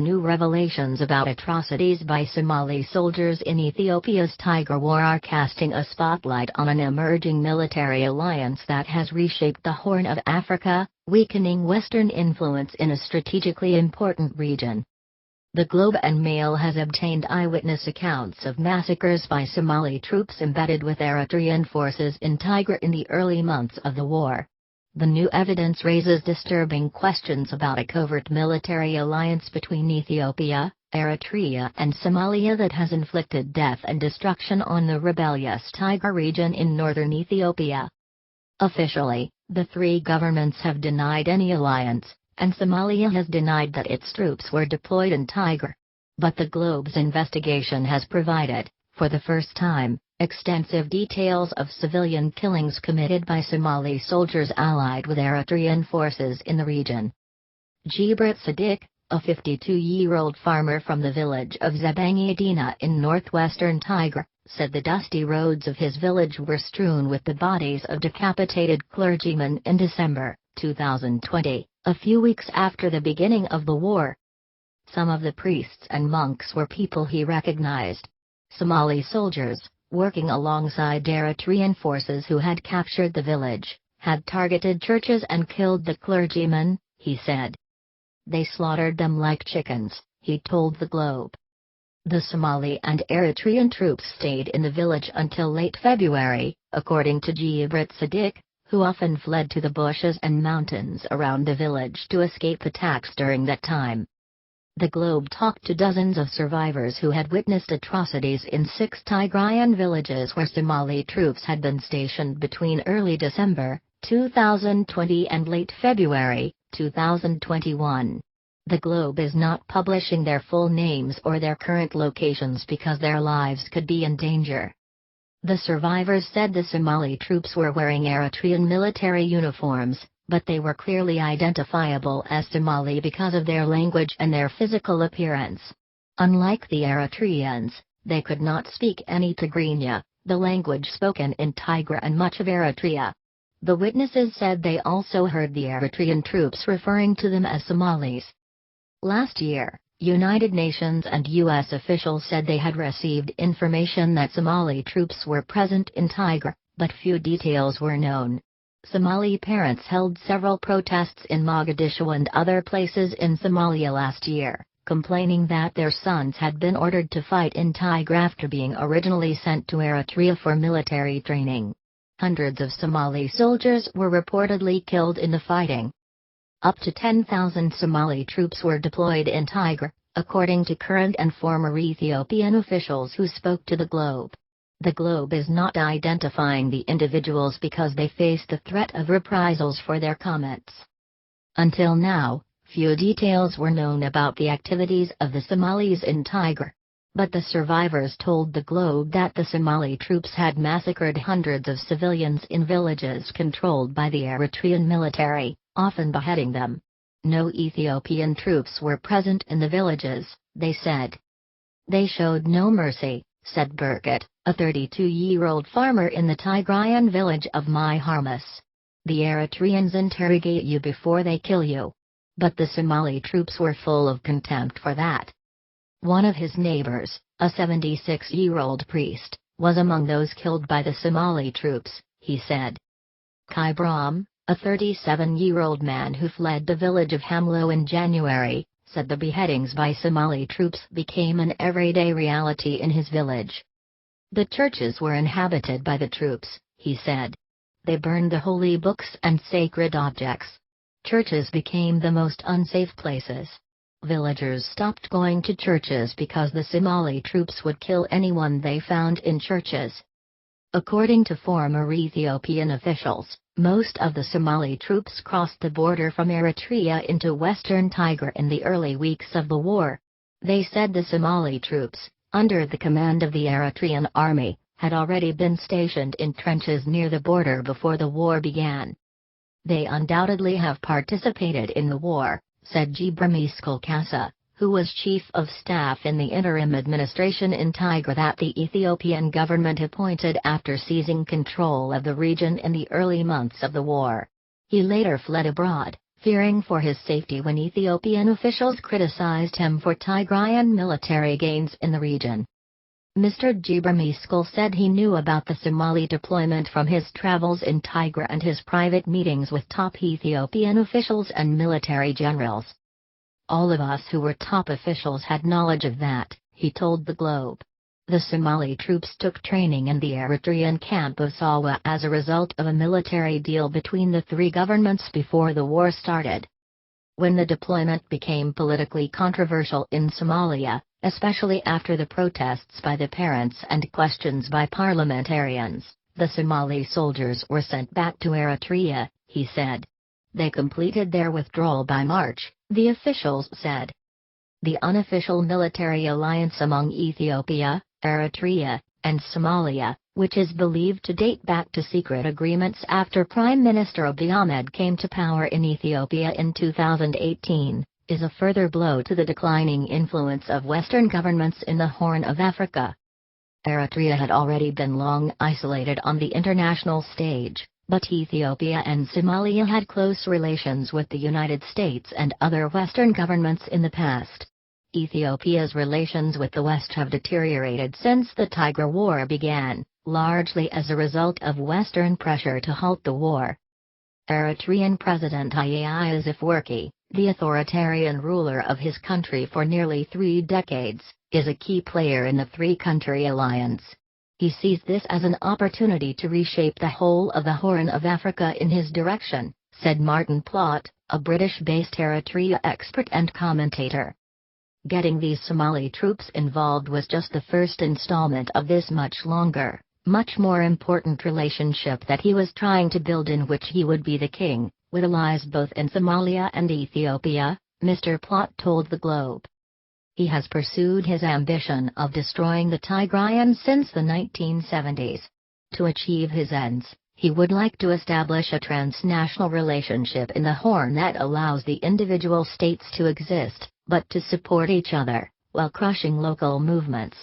New revelations about atrocities by Somali soldiers in Ethiopia's Tigray War are casting a spotlight on an emerging military alliance that has reshaped the Horn of Africa, weakening Western influence in a strategically important region. The Globe and Mail has obtained eyewitness accounts of massacres by Somali troops embedded with Eritrean forces in Tigray in the early months of the war. The new evidence raises disturbing questions about a covert military alliance between Ethiopia, Eritrea and Somalia that has inflicted death and destruction on the rebellious Tigray region in northern Ethiopia. Officially, the three governments have denied any alliance, and Somalia has denied that its troops were deployed in Tigray. But the Globe's investigation has provided, for the first time, extensive details of civilian killings committed by Somali soldiers allied with Eritrean forces in the region. Jibrit Sadiq, a 52-year-old farmer from the village of Zabangidina in northwestern Tigray, said the dusty roads of his village were strewn with the bodies of decapitated clergymen in December 2020, a few weeks after the beginning of the war. Some of the priests and monks were people he recognized. Somali soldiers, working alongside Eritrean forces who had captured the village, had targeted churches and killed the clergymen, he said. They slaughtered them like chickens, he told the Globe. The Somali and Eritrean troops stayed in the village until late February, according to Jibrit Sadiq, who often fled to the bushes and mountains around the village to escape attacks during that time. The Globe talked to dozens of survivors who had witnessed atrocities in 6 Tigrayan villages where Somali troops had been stationed between early December 2020 and late February 2021. The Globe is not publishing their full names or their current locations because their lives could be in danger. The survivors said the Somali troops were wearing Eritrean military uniforms, but they were clearly identifiable as Somali because of their language and their physical appearance. Unlike the Eritreans, they could not speak any Tigrinya, the language spoken in Tigray and much of Eritrea. The witnesses said they also heard the Eritrean troops referring to them as Somalis. Last year, United Nations and U.S. officials said they had received information that Somali troops were present in Tigray, but few details were known. Somali parents held several protests in Mogadishu and other places in Somalia last year, complaining that their sons had been ordered to fight in Tigray after being originally sent to Eritrea for military training. Hundreds of Somali soldiers were reportedly killed in the fighting. Up to 10,000 Somali troops were deployed in Tigray, according to current and former Ethiopian officials who spoke to the Globe. The Globe is not identifying the individuals because they face the threat of reprisals for their comments. Until now, few details were known about the activities of the Somalis in Tigray. But the survivors told the Globe that the Somali troops had massacred hundreds of civilians in villages controlled by the Eritrean military, often beheading them. No Ethiopian troops were present in the villages, they said. They showed no mercy, said Burkett, a 32-year-old farmer in the Tigrayan village of Mai Harmas. The Eritreans interrogate you before they kill you. But the Somali troops were full of contempt for that. One of his neighbors, a 76-year-old priest, was among those killed by the Somali troops, he said. Kai Brahm, a 37-year-old man who fled the village of Hamlo in January, said the beheadings by Somali troops became an everyday reality in his village. The churches were inhabited by the troops, he said. They burned the holy books and sacred objects. Churches became the most unsafe places. Villagers stopped going to churches because the Somali troops would kill anyone they found in churches. According to former Ethiopian officials, most of the Somali troops crossed the border from Eritrea into western Tigray in the early weeks of the war. They said the Somali troops, under the command of the Eritrean army, had already been stationed in trenches near the border before the war began. They undoubtedly have participated in the war, said Gebremichael Kassa, who was chief of staff in the interim administration in Tigray that the Ethiopian government appointed after seizing control of the region in the early months of the war. He later fled abroad, fearing for his safety when Ethiopian officials criticized him for Tigrayan military gains in the region. Mr. Gebremichael said he knew about the Somali deployment from his travels in Tigray and his private meetings with top Ethiopian officials and military generals. "All of us who were top officials had knowledge of that," he told the Globe. The Somali troops took training in the Eritrean camp of Sawa as a result of a military deal between the three governments before the war started. When the deployment became politically controversial in Somalia, especially after the protests by the parents and questions by parliamentarians, the Somali soldiers were sent back to Eritrea, he said. They completed their withdrawal by March, the officials said. The unofficial military alliance among Ethiopia, Eritrea, and Somalia, which is believed to date back to secret agreements after Prime Minister Abiy Ahmed came to power in Ethiopia in 2018, is a further blow to the declining influence of Western governments in the Horn of Africa. Eritrea had already been long isolated on the international stage, but Ethiopia and Somalia had close relations with the United States and other Western governments in the past. Ethiopia's relations with the West have deteriorated since the Tigray War began, largely as a result of Western pressure to halt the war. Eritrean President Isaias Afwerki, the authoritarian ruler of his country for nearly 3 decades, is a key player in the three-country alliance. He sees this as an opportunity to reshape the whole of the Horn of Africa in his direction, said Martin Plott, a British-based Eritrea expert and commentator. Getting these Somali troops involved was just the first installment of this much longer, much more important relationship that he was trying to build, in which he would be the king, with allies both in Somalia and Ethiopia, Mr. Plott told the Globe. He has pursued his ambition of destroying the Tigrayans since the 1970s. To achieve his ends, he would like to establish a transnational relationship in the Horn that allows the individual states to exist, but to support each other, while crushing local movements.